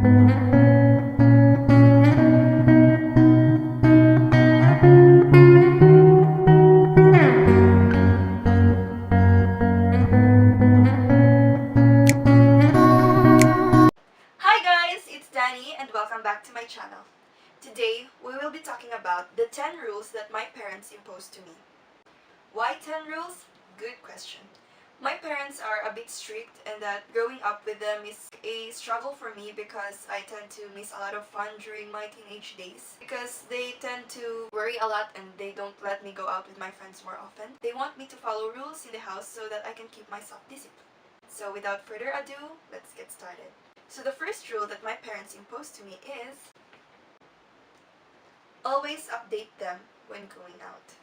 Hi guys, it's Danny and welcome back to my channel. Today, we will be talking about the 10 rules that my parents imposed to me. Why 10 rules? Good question. My parents are a bit strict and that growing up with them is a struggle for me because I tend to miss a lot of fun during my teenage days because they tend to worry a lot and they don't let me go out with my friends more often. They want me to follow rules in the house so that I can keep myself disciplined. So without further ado, let's get started. So the first rule that my parents imposed to me is always update them when going out.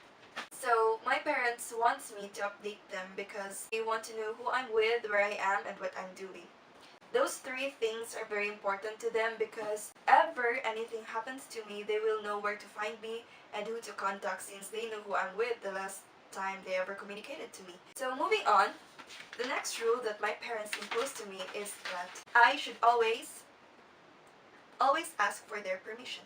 So my parents wants me to update them because they want to know who I'm with, where I am, and what I'm doing. Those three things are very important to them because ever anything happens to me, they will know where to find me and who to contact since they know who I'm with the last time they ever communicated to me. So moving on, the next rule that my parents imposed to me is that I should always ask for their permission.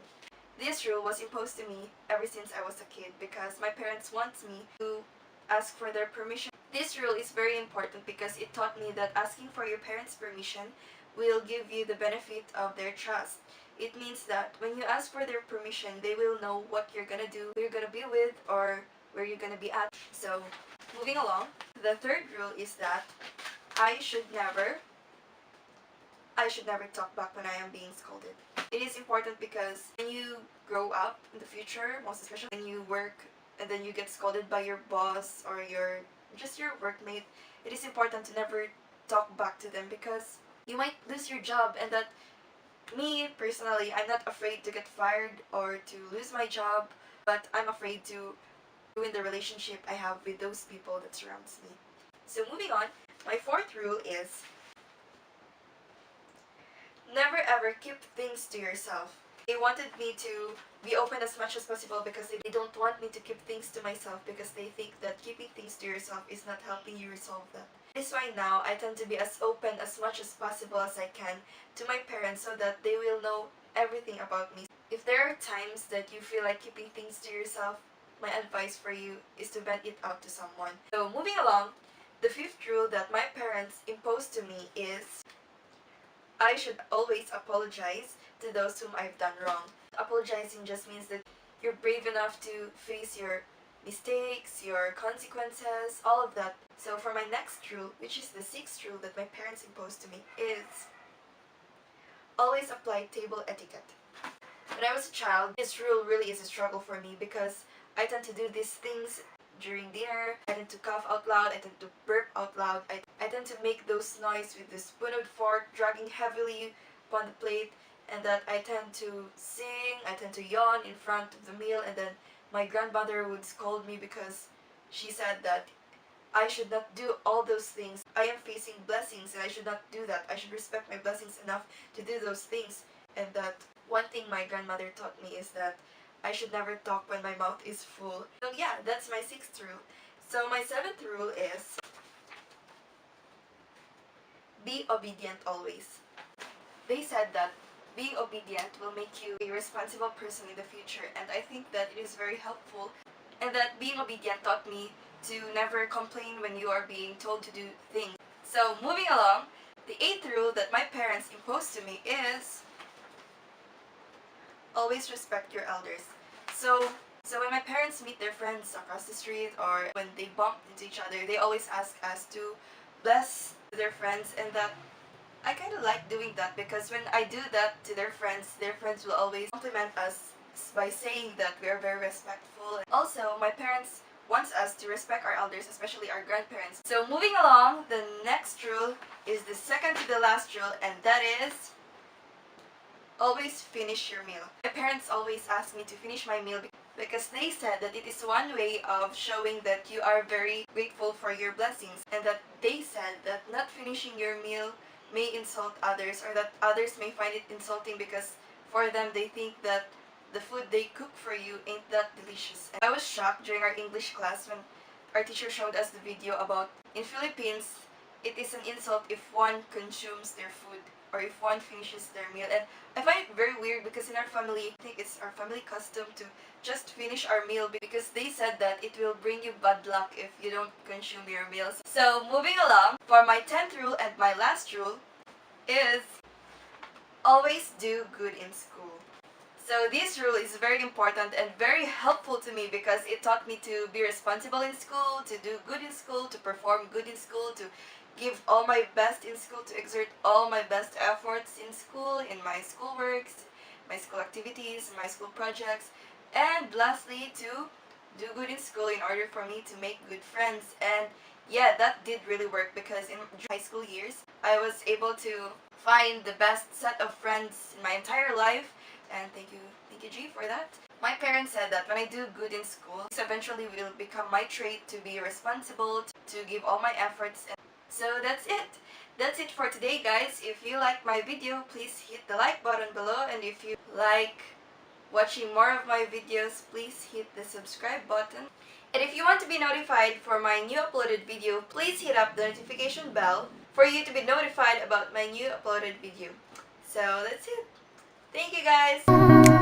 This rule was imposed to me ever since I was a kid because my parents want me to ask for their permission. This rule is very important because it taught me that asking for your parents' permission will give you the benefit of their trust. It means that when you ask for their permission, they will know what you're gonna do, who you're gonna be with, or where you're gonna be at. So, moving along, the third rule is that I should never talk back when I am being scolded. It is important because when you grow up in the future, most especially when you work and then you get scolded by your boss or your workmate, it is important to never talk back to them because you might lose your job. And that, me personally, I'm not afraid to get fired or to lose my job, but I'm afraid to ruin the relationship I have with those people that surrounds me. So moving on, my fourth rule is never ever keep things to yourself. They wanted me to be open as much as possible because they don't want me to keep things to myself because they think that keeping things to yourself is not helping you resolve that. This is why now I tend to be as open as much as possible as I can to my parents so that they will know everything about me. If there are times that you feel like keeping things to yourself, my advice for you is to vent it out to someone. So moving along, the fifth rule that my parents imposed to me is I should always apologize to those whom I've done wrong. Apologizing just means that you're brave enough to face your mistakes, your consequences, all of that. So for my next rule, which is the sixth rule that my parents imposed to me, is always apply table etiquette. When I was a child, this rule really is a struggle for me because I tend to do these things during dinner. I tend to cough out loud, I tend to burp out loud, I tend to make those noise with the spoon and fork dragging heavily upon the plate, and that I tend to sing, I tend to yawn in front of the meal, and then my grandmother would scold me because she said that I should not do all those things. I am facing blessings and I should not do that. I should respect my blessings enough to do those things. And that one thing my grandmother taught me is that I should never talk when my mouth is full. So yeah, that's my sixth rule. So my seventh rule is be obedient always. They said that being obedient will make you a responsible person in the future, and I think that it is very helpful, and that being obedient taught me to never complain when you are being told to do things. So moving along, the eighth rule that my parents imposed to me is always respect your elders. So when my parents meet their friends across the street or when they bump into each other, they always ask us to bless their friends, and that I kind of like doing that because when I do that to their friends will always compliment us by saying that we are very respectful. Also, my parents wants us to respect our elders, especially our grandparents. So moving along, the next rule is the second to the last rule, and that is always finish your meal. My parents always ask me to finish my meal because they said that it is one way of showing that you are very grateful for your blessings, and that they said that not finishing your meal may insult others, or that others may find it insulting because for them they think that the food they cook for you ain't that delicious. And I was shocked during our English class when our teacher showed us the video about in Philippines, it is an insult if one consumes their food or if one finishes their meal. And I find it very weird because in our family, I think it's our family custom to just finish our meal because they said that it will bring you bad luck if you don't consume your meals. So moving along, for my 10th rule and my last rule is always do good in school. So this rule is very important and very helpful to me because it taught me to be responsible in school, to do good in school, to perform good in school, to give all my best in school, to exert all my best efforts in school, in my schoolworks, my school activities, my school projects, and lastly to do good in school in order for me to make good friends. And yeah, that did really work because in high school years, I was able to find the best set of friends in my entire life, and thank you G for that. My parents said that when I do good in school, this eventually will become my trait to be responsible, to give all my efforts. So that's it. That's it for today, guys. If you like my video, please hit the like button below, and if you like watching more of my videos, please hit the subscribe button. And if you want to be notified for my new uploaded video, please hit up the notification bell for you to be notified about my new uploaded video. So that's it. Thank you, guys.